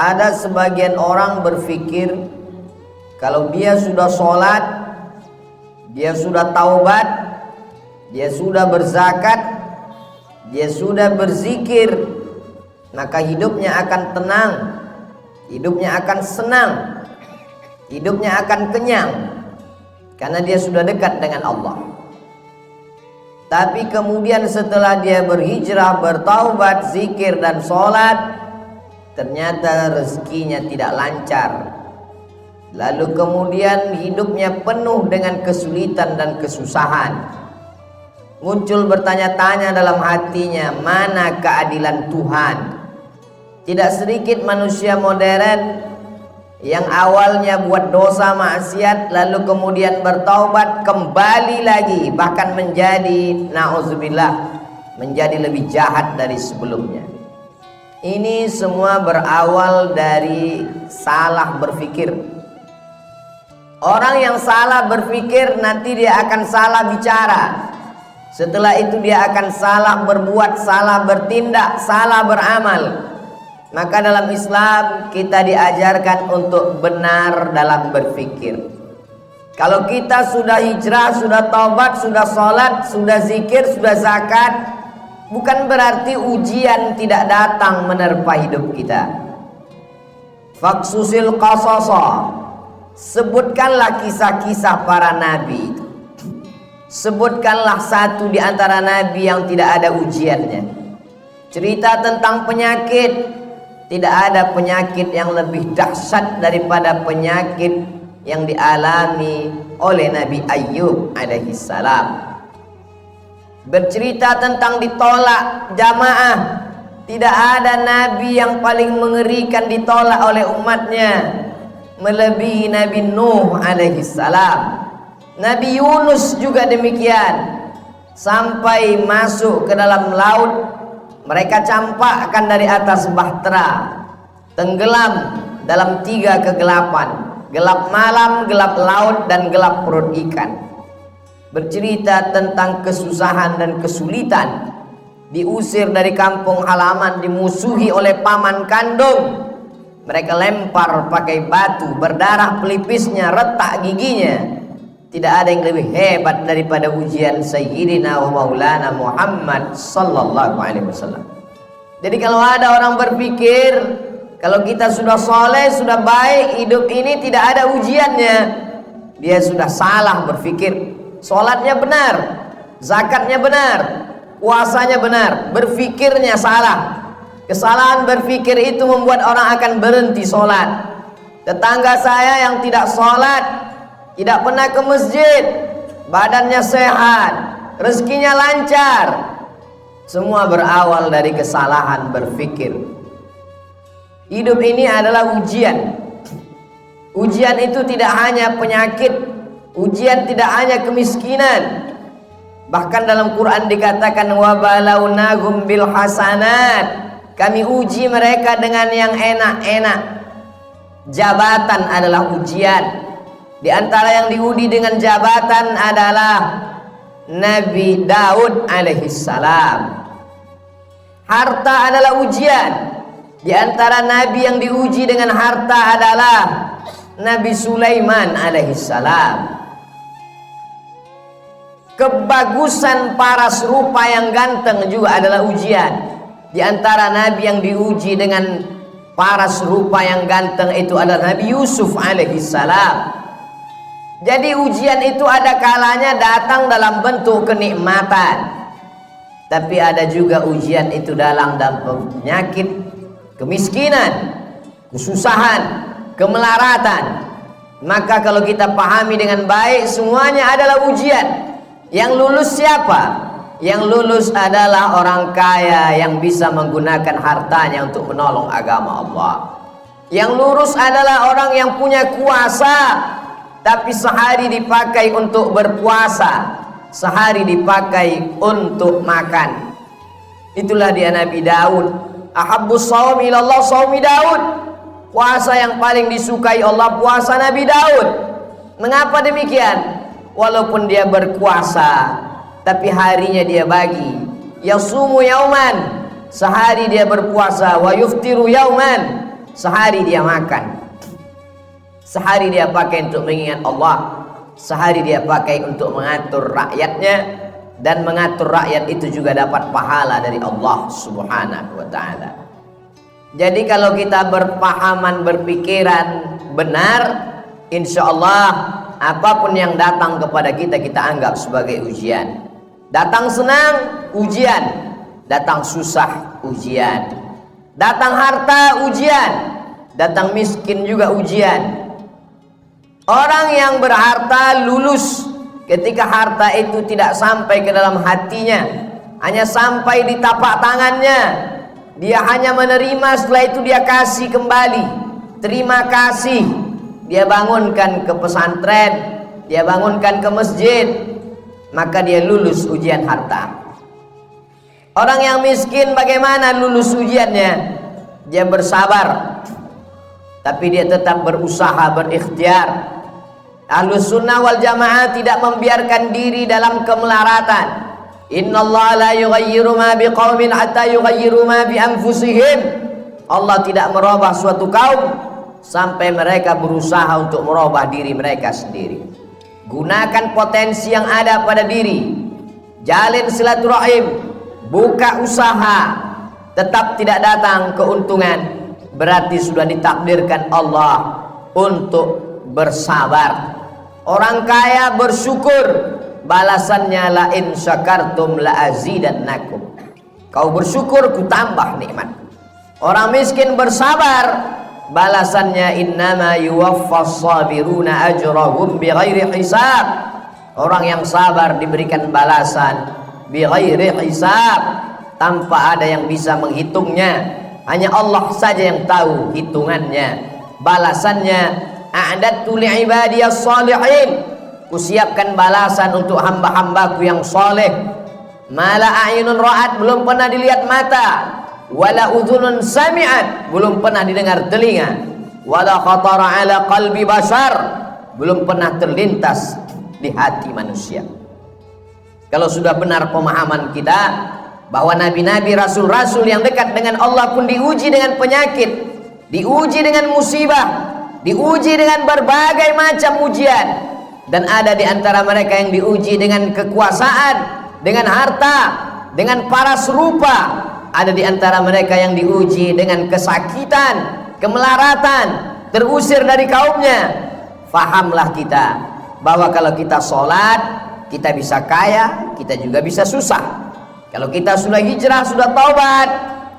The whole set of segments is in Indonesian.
Ada sebagian orang berpikir kalau dia sudah sholat, dia sudah taubat, dia sudah berzakat, dia sudah berzikir, maka hidupnya akan tenang, hidupnya akan senang, hidupnya akan kenyang, karena dia sudah dekat dengan Allah. Tapi kemudian setelah dia berhijrah, bertaubat, zikir dan sholat, ternyata rezekinya tidak lancar. Lalu kemudian hidupnya penuh dengan kesulitan dan kesusahan. Muncul bertanya-tanya dalam hatinya, mana keadilan Tuhan? Tidak sedikit manusia modern yang awalnya buat dosa maksiat, lalu kemudian bertaubat, kembali lagi, bahkan menjadi, na'udzubillah, menjadi lebih jahat dari sebelumnya. Ini semua berawal dari salah berpikir. Orang yang salah berpikir nanti dia akan salah bicara. Setelah itu dia akan salah berbuat, salah bertindak, salah beramal. Maka dalam Islam kita diajarkan untuk benar dalam berpikir. Kalau kita sudah hijrah, sudah taubat, sudah sholat, sudah zikir, sudah zakat, bukan berarti ujian tidak datang menerpa hidup kita. Faksusil qasasa, sebutkanlah kisah-kisah para nabi. Sebutkanlah satu di antara nabi yang tidak ada ujiannya. Cerita tentang penyakit, tidak ada penyakit yang lebih dahsyat daripada penyakit yang dialami oleh Nabi Ayyub alaihi salam. Bercerita tentang ditolak jamaah, tidak ada nabi yang paling mengerikan ditolak oleh umatnya melebihi Nabi Nuh alaihi salam. Nabi Yunus juga demikian, sampai masuk ke dalam laut mereka campakkan dari atas bahtera, tenggelam dalam 3 kegelapan, gelap malam, gelap laut, dan gelap perut ikan. Bercerita tentang kesusahan dan kesulitan, diusir dari kampung halaman, dimusuhi oleh paman kandung, mereka lempar pakai batu, berdarah pelipisnya, retak giginya. Tidak ada yang lebih hebat daripada ujian Sayyidina wa Maulana Muhammad sallallahu alaihi wasallam. Jadi kalau ada orang berpikir kalau kita sudah soleh, sudah baik, hidup ini tidak ada ujiannya, dia sudah salah berpikir. Sholatnya benar, zakatnya benar, puasanya benar, berpikirnya salah. Kesalahan berpikir itu membuat orang akan berhenti sholat. Tetangga saya yang tidak sholat, tidak pernah ke masjid, badannya sehat, rezekinya lancar, semua berawal dari kesalahan berpikir. Hidup ini adalah ujian. Ujian itu tidak hanya penyakit, ujian tidak hanya kemiskinan. Bahkan dalam Quran dikatakan wa balawnahum bil hasanat, kami uji mereka dengan yang enak-enak. Jabatan adalah ujian. Di antara yang diuji dengan jabatan adalah Nabi Daud alaihi salam. Harta adalah ujian. Di antara nabi yang diuji dengan harta adalah Nabi Sulaiman alaihi salam. Kebagusan paras rupa yang ganteng juga adalah ujian. Di antara nabi yang diuji dengan paras rupa yang ganteng itu adalah Nabi Yusuf alaihi salam. Jadi ujian itu ada kalanya datang dalam bentuk kenikmatan, tapi ada juga ujian itu dalam penyakit, kemiskinan, kesusahan, kemelaratan. Maka kalau kita pahami dengan baik, semuanya adalah ujian. Yang lulus siapa? Yang lulus adalah orang kaya yang bisa menggunakan hartanya untuk menolong agama Allah. Yang lurus adalah orang yang punya kuasa, tapi sehari dipakai untuk berpuasa, sehari dipakai untuk makan. Itulah dia Nabi Daud. Ahabbus shaum ilallah shaumi Daud. Puasa yang paling disukai Allah, puasa Nabi Daud. Mengapa demikian? Walaupun dia berpuasa, tapi harinya dia bagi. Yasumu yauman, sehari dia berpuasa. Wa yuftiru yauman, Sehari dia makan, sehari dia pakai untuk mengingat Allah, sehari dia pakai untuk mengatur rakyatnya, dan mengatur rakyat itu juga dapat pahala dari Allah Subhanahu wa ta'ala. Jadi kalau kita berpahaman, berpikiran benar, insya Allah apapun yang datang kepada kita, kita anggap sebagai ujian. Datang senang, ujian. Datang susah, ujian. Datang harta, ujian. Datang miskin juga ujian. Orang yang berharta lulus ketika harta itu tidak sampai ke dalam hatinya, hanya sampai di tapak tangannya. Dia hanya menerima, setelah itu dia kasih kembali. Terima kasih. Dia bangunkan ke pesantren, dia bangunkan ke masjid, maka dia lulus ujian harta. Orang yang miskin bagaimana lulus ujiannya? Dia bersabar, tapi dia tetap berusaha, berikhtiar. Ahlus sunnah wal jamaah tidak membiarkan diri dalam kemelaratan. Innallaha la yughayyiru ma biqaumin hatta yughayyiru ma bi anfusihim. Allah tidak merubah suatu kaum sampai mereka berusaha untuk merubah diri mereka sendiri. Gunakan potensi yang ada pada diri. Jalin silaturahim. Buka usaha, tetap tidak datang keuntungan, berarti sudah ditakdirkan Allah untuk bersabar. Orang kaya bersyukur, balasannya la in syakartum la azidannakum. Kau bersyukur, ku tambah nikmat. Orang miskin bersabar, balasannya innama yuwaffas sabiruna ajrahum bighairi hisab. Orang yang sabar diberikan balasan bighairi hisab, tanpa ada yang bisa menghitungnya. Hanya Allah saja yang tahu hitungannya. Balasannya a'dadtu li'ibadiyas shalihin. Kusiapkan balasan untuk hamba-hambaku yang soleh. Mala a'yunun ra'at, belum pernah dilihat mata. Wala udhunun sami'at, belum pernah didengar telinga. Wala khatara ala qalbi bashar, belum pernah terlintas di hati manusia. Kalau sudah benar pemahaman kita bahwa nabi-nabi, rasul-rasul yang dekat dengan Allah pun diuji dengan penyakit, diuji dengan musibah, diuji dengan berbagai macam ujian, dan ada di antara mereka yang diuji dengan kekuasaan, dengan harta, dengan paras rupa, ada di antara mereka yang diuji dengan kesakitan, kemelaratan, terusir dari kaumnya. Fahamlah kita bahwa kalau kita sholat, kita bisa kaya, kita juga bisa susah. Kalau kita sudah hijrah, sudah taubat,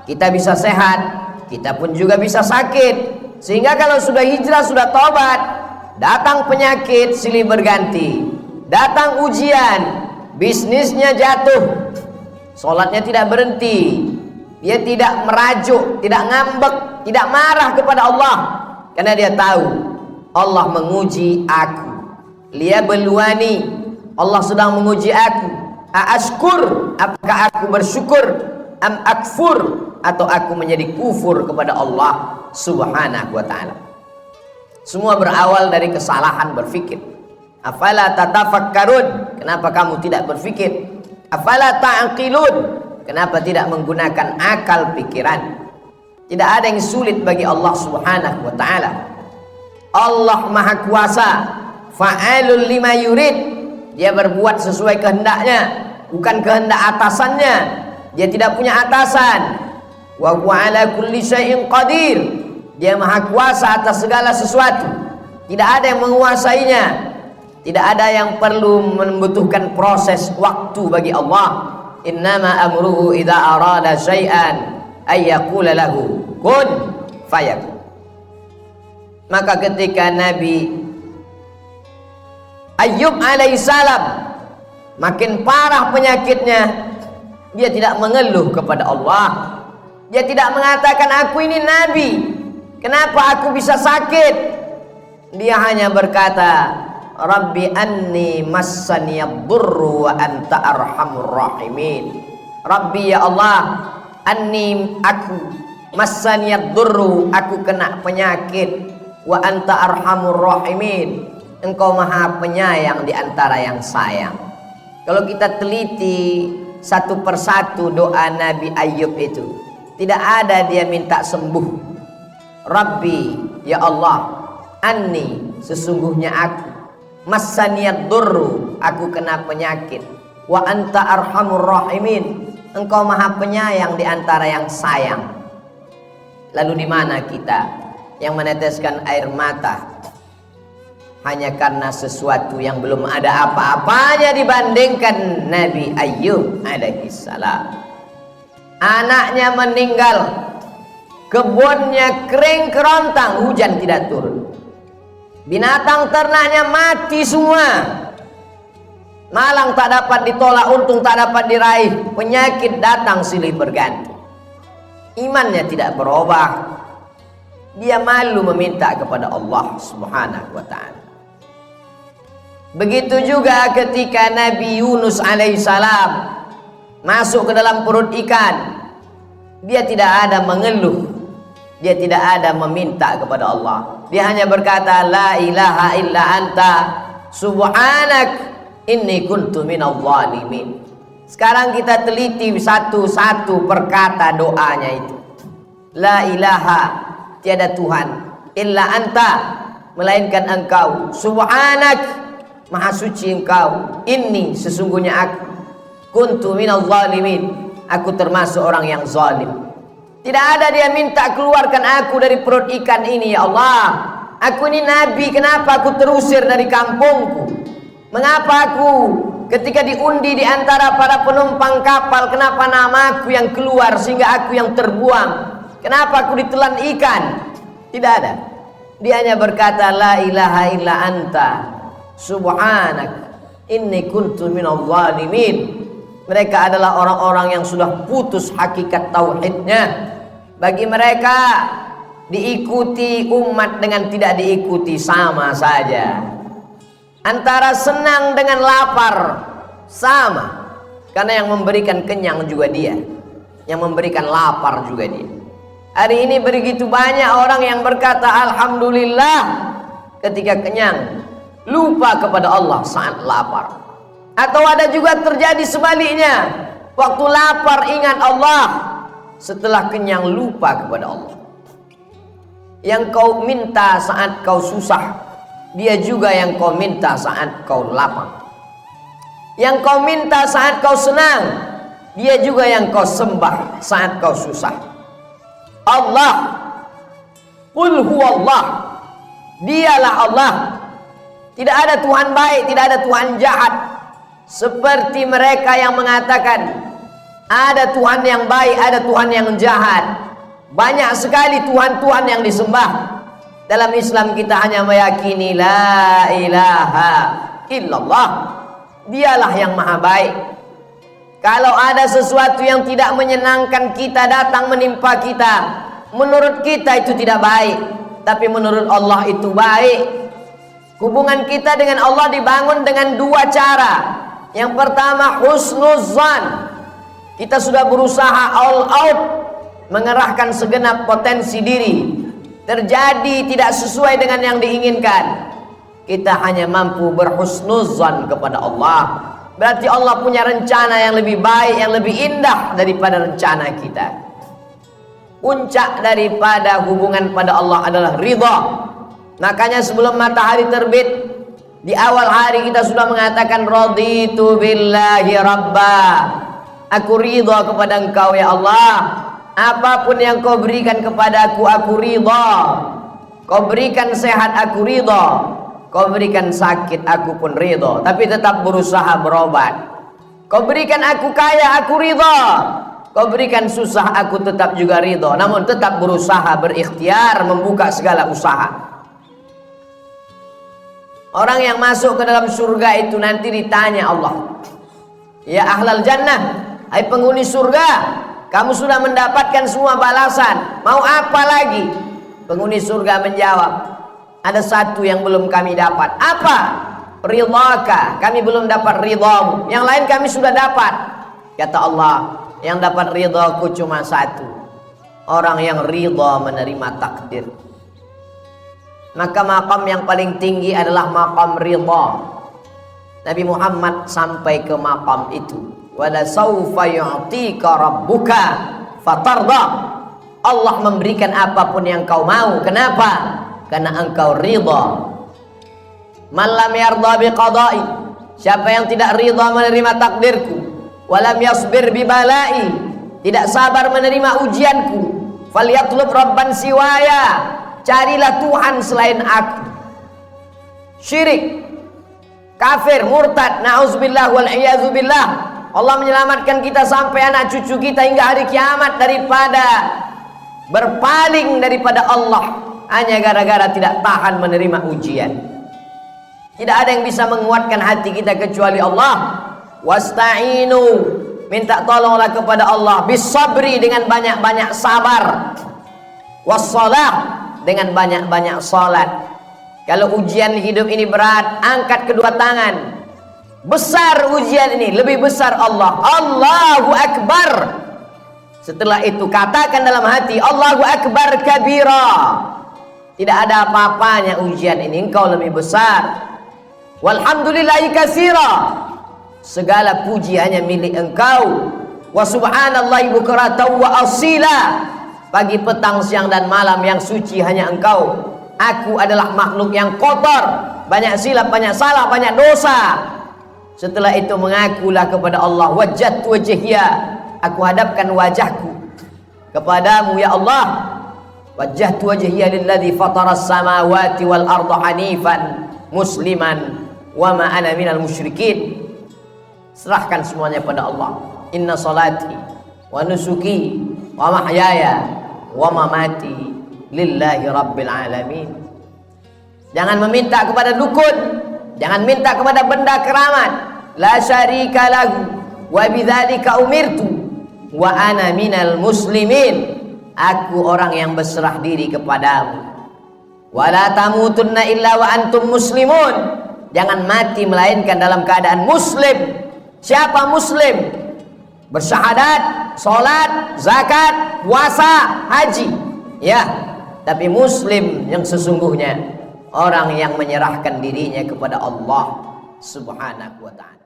kita bisa sehat, kita pun juga bisa sakit. Sehingga kalau sudah hijrah, sudah taubat, datang penyakit silih berganti, datang ujian, bisnisnya jatuh, sholatnya tidak berhenti, dia tidak merajuk, tidak ngambek, tidak marah kepada Allah, karena dia tahu Allah menguji aku. Liyabluwani, Allah sedang menguji aku. Aashkur, apakah aku bersyukur? Am akfur, atau aku menjadi kufur kepada Allah Subhanahu wa ta'ala. Semua berawal dari kesalahan berfikir. Afala tatafakkarun, kenapa kamu tidak berfikir? Afala ta'aqilun, kenapa tidak menggunakan akal pikiran? Tidak ada yang sulit bagi Allah Subhanahu wa ta'ala. Allah Maha Kuasa, fa'alul lima yurid. Dia berbuat sesuai kehendaknya, bukan kehendak atasannya. Dia tidak punya atasan. Wa huwa ala kulli syai'in qadir. Dia Maha Kuasa atas segala sesuatu. Tidak ada yang menguasainya. Tidak ada yang perlu membutuhkan proses waktu bagi Allah. Innama amruhu idza arada syai'an ay yaqula lahu kun fayakun. Maka ketika Nabi Ayyub alaihissalam makin parah penyakitnya, dia tidak mengeluh kepada Allah. Dia tidak mengatakan aku ini nabi, kenapa aku bisa sakit? Dia hanya berkata, Rabbi anni massaniyad-durru wa anta arhamur rahimin. Rabbi ya Allah, anni aku massaniyad-durru, aku kena penyakit, wa anta arhamur rahimin. Engkau maha penyayang di antara yang sayang. Kalau kita teliti satu persatu doa Nabi Ayyub itu, tidak ada dia minta sembuh. Rabbi, ya Allah, anni, sesungguhnya aku, massaniyad durru, aku kena penyakit, wa anta arhamur rahimin, engkau maha penyayang di antara yang sayang. Lalu di mana kita yang meneteskan air mata hanya karena sesuatu yang belum ada apa-apanya dibandingkan Nabi Ayyub alaihissalam? Anaknya meninggal, kebunnya kering kerontang, hujan tidak turun, binatang ternaknya mati semua, malang tak dapat ditolak, untung tak dapat diraih, penyakit datang silih berganti. Imannya tidak berubah, dia malu meminta kepada Allah Subhanahu wa ta'ala. Begitu juga ketika Nabi Yunus alaihissalam masuk ke dalam perut ikan, dia tidak ada mengeluh, dia tidak ada meminta kepada Allah, dia hanya berkata la ilaha illa anta subhanak inni kuntu minadh dhalimin. Sekarang kita teliti satu-satu perkata doanya itu. La ilaha, tiada Tuhan, illa anta, melainkan engkau, subhanak, maha suci engkau, inni, sesungguhnya aku, kuntu minadh dhalimin, aku termasuk orang yang zalim. Tidak ada dia minta keluarkan aku dari perut ikan ini, ya Allah. Aku ini nabi, kenapa aku terusir dari kampungku? Mengapa aku ketika diundi di antara para penumpang kapal, kenapa namaku yang keluar sehingga aku yang terbuang? Kenapa aku ditelan ikan? Tidak ada. Dia hanya berkata la ilaha illa anta subhanak inni kuntu minadh dhalimin. Mereka adalah orang-orang yang sudah putus hakikat tauhidnya. Bagi mereka diikuti umat dengan tidak diikuti sama saja. Antara senang dengan lapar sama, karena yang memberikan kenyang juga dia, yang memberikan lapar juga dia. Hari ini begitu banyak orang yang berkata alhamdulillah ketika kenyang, lupa kepada Allah saat lapar. Atau ada juga terjadi sebaliknya, waktu lapar ingat Allah, setelah kenyang lupa kepada Allah. Yang kau minta saat kau susah, dia juga yang kau minta saat kau lapang. Yang kau minta saat kau senang, dia juga yang kau sembah saat kau susah. Allah, qul huwallah, dialah Allah. Tidak ada Tuhan baik, tidak ada Tuhan jahat. Seperti mereka yang mengatakan ada Tuhan yang baik, ada Tuhan yang jahat. Banyak sekali Tuhan-Tuhan yang disembah. Dalam Islam kita hanya meyakini la ilaha illallah, dialah yang maha baik. Kalau ada sesuatu yang tidak menyenangkan kita datang menimpa kita, menurut kita itu tidak baik, tapi menurut Allah itu baik. Hubungan kita dengan Allah dibangun dengan dua cara. Yang pertama husnuzan, kita sudah berusaha all out, mengerahkan segenap potensi diri, terjadi tidak sesuai dengan yang diinginkan, kita hanya mampu berhusnuzan kepada Allah. Berarti Allah punya rencana yang lebih baik, yang lebih indah daripada rencana kita. Puncak daripada hubungan pada Allah adalah ridha. Makanya sebelum matahari terbit, di awal hari kita sudah mengatakan raditu billahi rabba, aku ridha kepada engkau ya Allah. Apapun yang kau berikan kepada aku ridha. Kau berikan sehat, aku ridha. Kau berikan sakit, aku pun ridha. Tapi tetap berusaha berobat. Kau berikan aku kaya, aku ridha. Kau berikan susah, aku tetap juga ridha. Namun tetap berusaha, berikhtiar, membuka segala usaha. Orang yang masuk ke dalam surga itu nanti ditanya Allah, ya ahlal jannah, hai penghuni surga, kamu sudah mendapatkan semua balasan, mau apa lagi? Penghuni surga menjawab, ada satu yang belum kami dapat. Apa? Ridhaka, kami belum dapat ridhamu. Yang lain kami sudah dapat. Kata Allah, yang dapat ridhaku cuma satu, orang yang ridha menerima takdir. Maka maqam yang paling tinggi adalah maqam ridha. Nabi Muhammad sampai ke maqam itu. Wala saufa yu'tika rabbuka fatarda. Allah memberikan apapun yang kau mau. Kenapa? Karena engkau ridha. Man lam yarda biqada'i, siapa yang tidak ridha menerima takdirku, walam yasbir bibalai, tidak sabar menerima ujianku, falyatlub rabban siwaya, carilah Tuhan selain aku. Syirik, kafir, murtad, na'udzubillah wal iyadzu billah. Allah menyelamatkan kita sampai anak cucu kita hingga hari kiamat daripada berpaling daripada Allah hanya gara-gara tidak tahan menerima ujian. Tidak ada yang bisa menguatkan hati kita kecuali Allah. Wasta'inu, minta tolonglah kepada Allah, bisabri, dengan banyak-banyak sabar, wassalah, dengan banyak-banyak salat. Kalau ujian hidup ini berat, angkat kedua tangan. Besar ujian ini, lebih besar Allah. Allahu Akbar. Setelah itu katakan dalam hati, Allahu Akbar kabira. Tidak ada apa-apanya ujian ini, engkau lebih besar. Walhamdulillahi katsira, segala puji hanya milik engkau. Wa subhanallahi bukratan wa asila, pagi, petang, siang dan malam yang suci hanya engkau. Aku adalah makhluk yang kotor, banyak silap, banyak salah, banyak dosa. Setelah itu mengakulah kepada Allah, wajjahtu wajhiya, aku hadapkan wajahku kepadamu ya Allah. Wajjahtu wajhiya lilladzi fataras samawati wal arda hanifan musliman wa ma ana minal musyrikin. Serahkan semuanya pada Allah. Inna salati wa nusuki wa mahyaya wa mamati lillahi rabbil alamin. Jangan meminta kepada dukun, jangan minta kepada benda keramat. La syarika lahu wa bidzalika umirtu wa ana minal muslimin. Aku orang yang berserah diri kepadamu. Wala tamutunna illa wa antum muslimun. Jangan mati melainkan dalam keadaan muslim. Siapa muslim? Bersyahadat, sholat, zakat, puasa, haji. Ya, tapi muslim yang sesungguhnya orang yang menyerahkan dirinya kepada Allah Subhanahu wa ta'ala.